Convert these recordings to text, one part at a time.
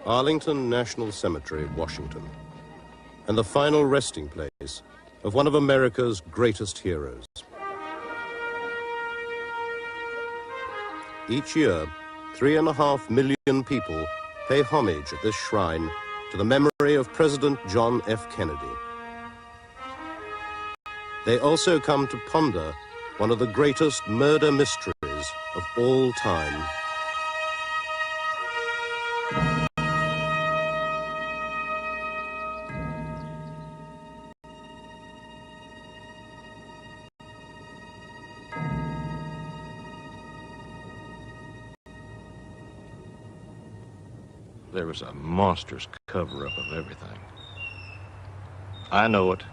Arlington National Cemetery, Washington, and the final resting place of one of America's greatest heroes. Each year, 3.5 million people pay homage at this shrine to the memory of President John F. Kennedy. They also come to ponder one of the greatest murder mysteries of all time. There was a monstrous cover-up of everything. I know it,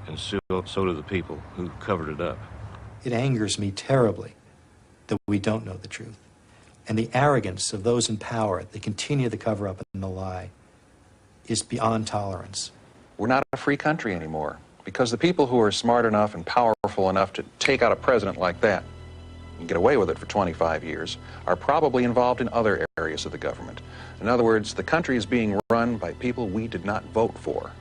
and so do the people who covered it up. It angers me terribly that we don't know the truth. And the arrogance of those in power that continue the cover-up and the lie is beyond tolerance. We're not a free country anymore because the people who are smart enough and powerful enough to take out a president like that and get away with it for 25 years are probably involved in other areas of the government. In other words, the country is being run by people we did not vote for.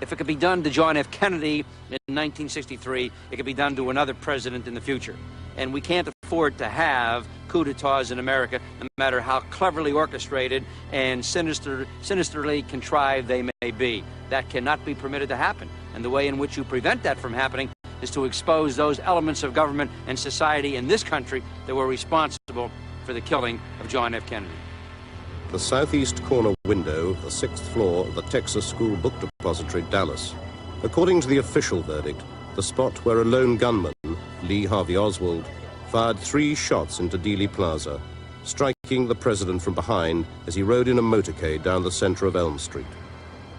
If it could be done to John F. Kennedy in 1963, it could be done to another president in the future. And we can't afford to have coups d'etats in America, no matter how cleverly orchestrated and sinisterly contrived they may be. That cannot be permitted to happen. And the way in which you prevent that from happening is to expose those elements of government and society in this country that were responsible for the killing of John F. Kennedy. The southeast corner window of the 6th floor of the Texas School Book Depository, Dallas. According to the official verdict, the spot where a lone gunman, Lee Harvey Oswald, fired 3 shots into Dealey Plaza, striking the president from behind as he rode in a motorcade down the center of Elm Street.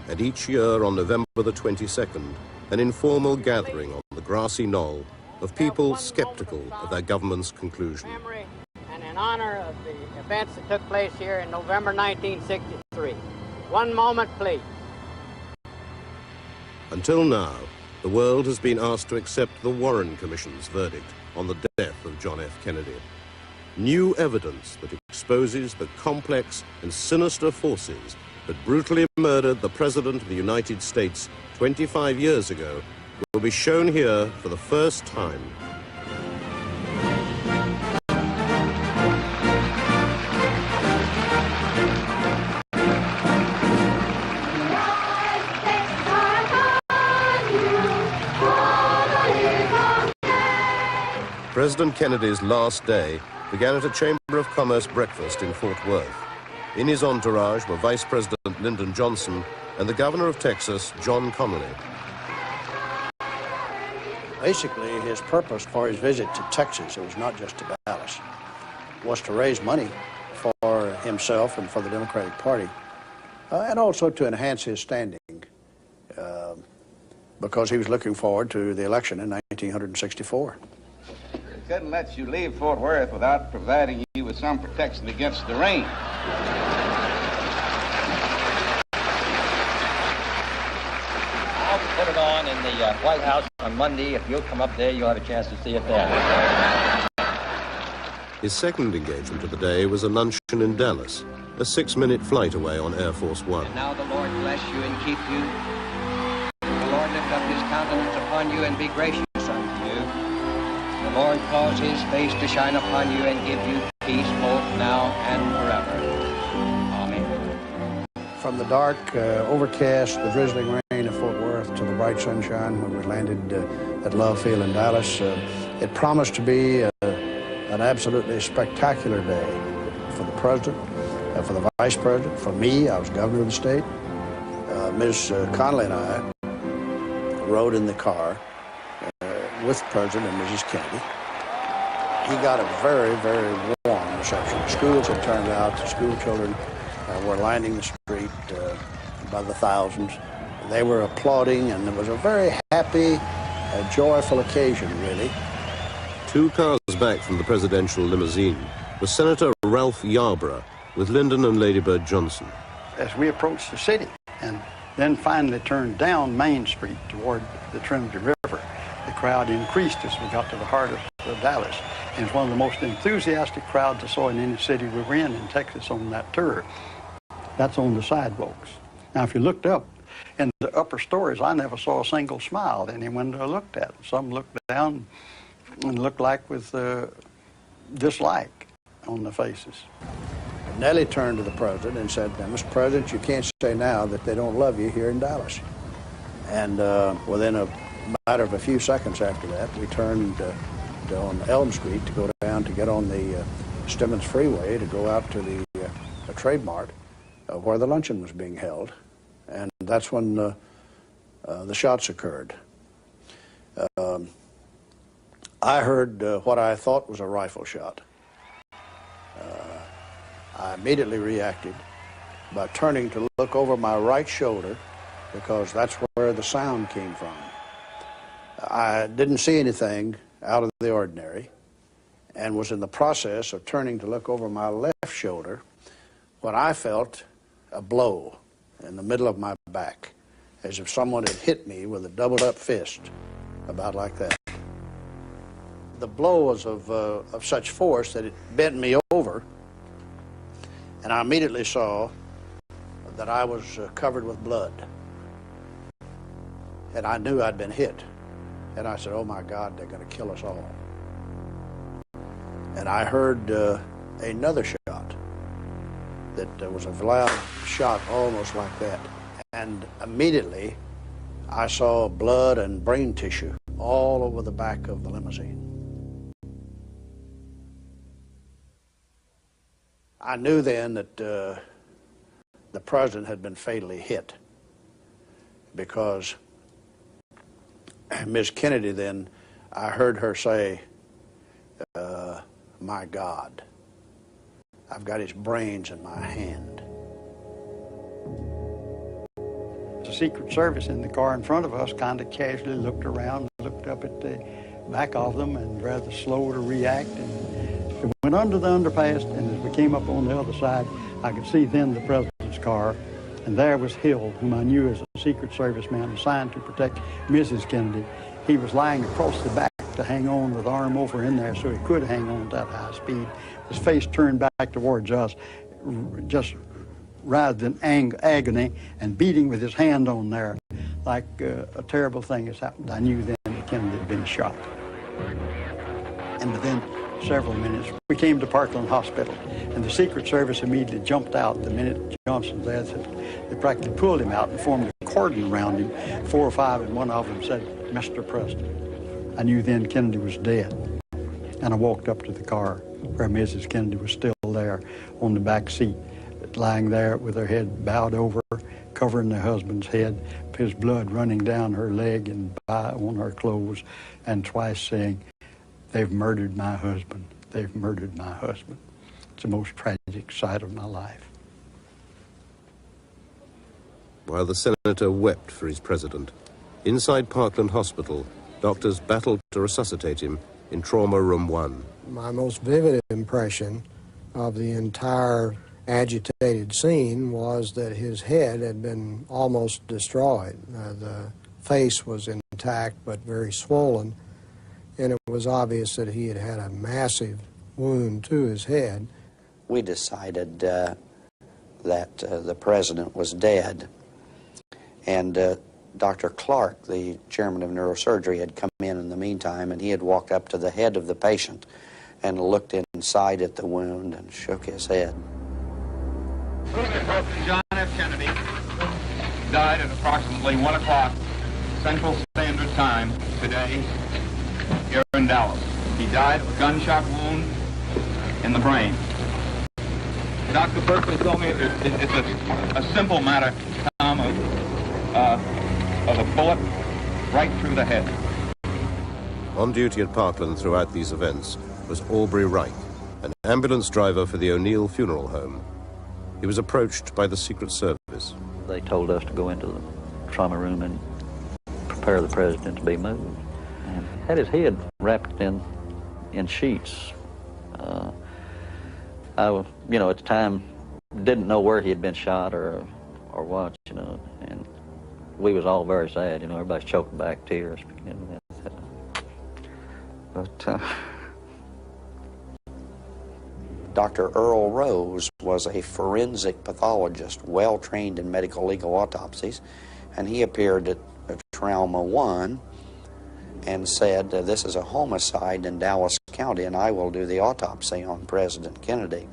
And each year on November the 22nd, an informal gathering on the grassy knoll of people skeptical of their government's conclusion. And in honor of the events that took place here in November 1963. One moment, please. Until now, the world has been asked to accept the Warren Commission's verdict on the death of John F. Kennedy. New evidence that exposes the complex and sinister forces that brutally murdered the President of the United States 25 years ago will be shown here for the first time. President Kennedy's last day began at a Chamber of Commerce breakfast in Fort Worth. In his entourage were Vice President Lyndon Johnson and the Governor of Texas, John Connally. Basically, his purpose for his visit to Texas, it was not just to Dallas, was to raise money for himself and for the Democratic Party, and also to enhance his standing, because he was looking forward to the election in 1964. Couldn't let you leave Fort Worth without providing you with some protection against the rain. I'll put it on in the White House on Monday. If you'll come up there, you'll have a chance to see it there. His second engagement of the day was a luncheon in Dallas, a 6-minute flight away on Air Force One. And now the Lord bless you and keep you. The Lord lift up his countenance upon you and be gracious unto you. The Lord cause his face to shine upon you and give you peace both now and forever. Amen. From the dark, overcast, the drizzling rain of Fort Worth to the bright sunshine when we landed at Love Field in Dallas, it promised to be an absolutely spectacular day for the President, for the Vice President, for me. I was Governor of the state. Ms. Connally and I rode in the car with the President and Mrs. Kennedy. He got a very, very warm reception. Schools had turned out. The school children were lining the street by the thousands. They were applauding, and it was a very happy, joyful occasion, really. 2 cars back from the presidential limousine was Senator Ralph Yarborough with Lyndon and Lady Bird Johnson. As we approached the city and then finally turned down Main Street toward the Trinity River, the crowd increased as we got to the heart of Dallas. And it's one of the most enthusiastic crowds I saw in any city we were in Texas on that tour. That's on the sidewalks. Now, if you looked up in the upper stories, I never saw a single smile in any window I looked at. Some looked down and looked like with dislike on the faces. Nellie turned to the president and said, Mr. President, you can't say now that they don't love you here in Dallas. And within a matter of a few seconds after that, we turned on Elm Street to go down to get on the Stemmons Freeway to go out to the Trade Mart where the luncheon was being held. And that's when the shots occurred. I heard what I thought was a rifle shot. I immediately reacted by turning to look over my right shoulder because that's where the sound came from. I didn't see anything out of the ordinary and was in the process of turning to look over my left shoulder when I felt a blow in the middle of my back, as if someone had hit me with a doubled-up fist, about like that. The blow was of such force that it bent me over, and I immediately saw that I was covered with blood. And I knew I'd been hit. And I said, oh my God, they're going to kill us all. And I heard another shot that was a loud shot almost like that. And immediately I saw blood and brain tissue all over the back of the limousine. I knew then that the president had been fatally hit because Ms. Kennedy then, I heard her say, my God, I've got his brains in my hand. The Secret Service in the car in front of us kind of casually looked around, looked up at the back of them and rather slow to react. And we went under the underpass, and as we came up on the other side, I could see then the president's car, and there was Hill, whom I knew as a Secret Service man assigned to protect Mrs. Kennedy. He was lying across the back to hang on with arm over in there so he could hang on at that high speed. His face turned back towards us, just writhed in agony and beating with his hand on there like a terrible thing has happened. I knew then that Kennedy had been shot. And within several minutes, we came to Parkland Hospital, and the Secret Service immediately jumped out the minute Johnson was there. They practically pulled him out and formed a cordon around him, 4 or 5, and one of them said, Mr. President. I knew then Kennedy was dead. And I walked up to the car where Mrs. Kennedy was still there on the back seat, lying there with her head bowed over, covering her husband's head, his blood running down her leg and on her clothes, and twice saying, they've murdered my husband. They've murdered my husband. It's the most tragic sight of my life. While the senator wept for his president, inside Parkland Hospital, doctors battled to resuscitate him in Trauma Room 1. My most vivid impression of the entire agitated scene was that his head had been almost destroyed. The face was intact but very swollen, and it was obvious that he had had a massive wound to his head. We decided that the president was dead, and Dr. Clark, the chairman of neurosurgery, had come in the meantime, and he had walked up to the head of the patient and looked inside at the wound and shook his head. John F. Kennedy died at approximately 1 o'clock Central Standard Time today here in Dallas. He died of a gunshot wound in the brain. Dr. Berkeley told me it's a simple matter, Tom, of a bullet right through the head. On duty at Parkland throughout these events was Aubrey Reich, an ambulance driver for the O'Neill Funeral Home. He was approached by the Secret Service. They told us to go into the trauma room and prepare the president to be moved. And he had his head wrapped in sheets. I was, at the time, didn't know where he had been shot or what, and we was all very sad, everybody's choking back tears. But Dr. Earl Rose was a forensic pathologist, well trained in medical legal autopsies, and he appeared at Trauma 1 and said, this is a homicide in Dallas County, and I will do the autopsy on President Kennedy.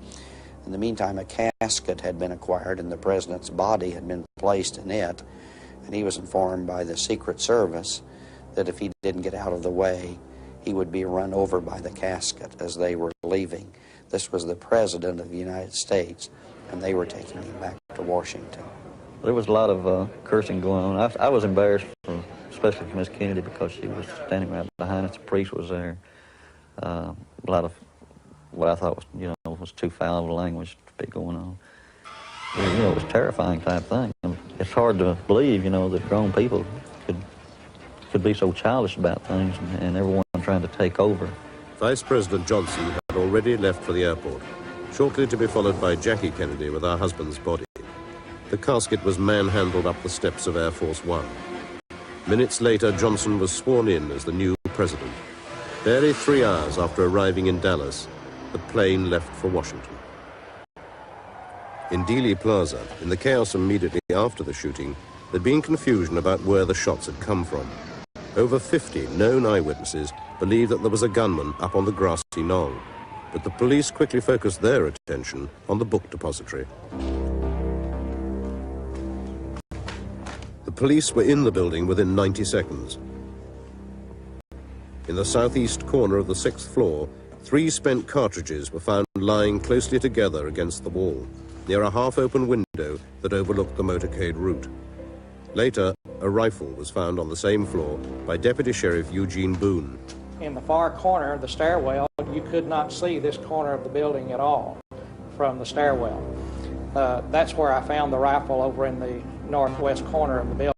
In the meantime, a casket had been acquired, and the president's body had been placed in it, and he was informed by the Secret Service that if he didn't get out of the way, he would be run over by the casket as they were leaving. This was the President of the United States, and they were taking him back to Washington. There was a lot of cursing going on. I was embarrassed, especially for Miss Kennedy, because she was standing right behind us. The priest was there. A lot of what I thought was, was too foul of language to be going on. It was a terrifying type thing. And it's hard to believe, that grown people could be so childish about things, and everyone trying to take over. Vice President Johnson had already left for the airport, shortly to be followed by Jackie Kennedy with her husband's body. The casket was manhandled up the steps of Air Force One. Minutes later, Johnson was sworn in as the new president. Barely 3 hours after arriving in Dallas, the plane left for Washington. In Dealey Plaza, in the chaos immediately after the shooting, there'd been confusion about where the shots had come from. Over 50 known eyewitnesses believed that there was a gunman up on the grassy knoll, but the police quickly focused their attention on the book depository. The police were in the building within 90 seconds. In the southeast corner of the 6th floor, 3 spent cartridges were found lying closely together against the wall, near a half-open window that overlooked the motorcade route. Later, a rifle was found on the same floor by Deputy Sheriff Eugene Boone. In the far corner of the stairwell, you could not see this corner of the building at all from the stairwell. That's where I found the rifle, over in the northwest corner of the building.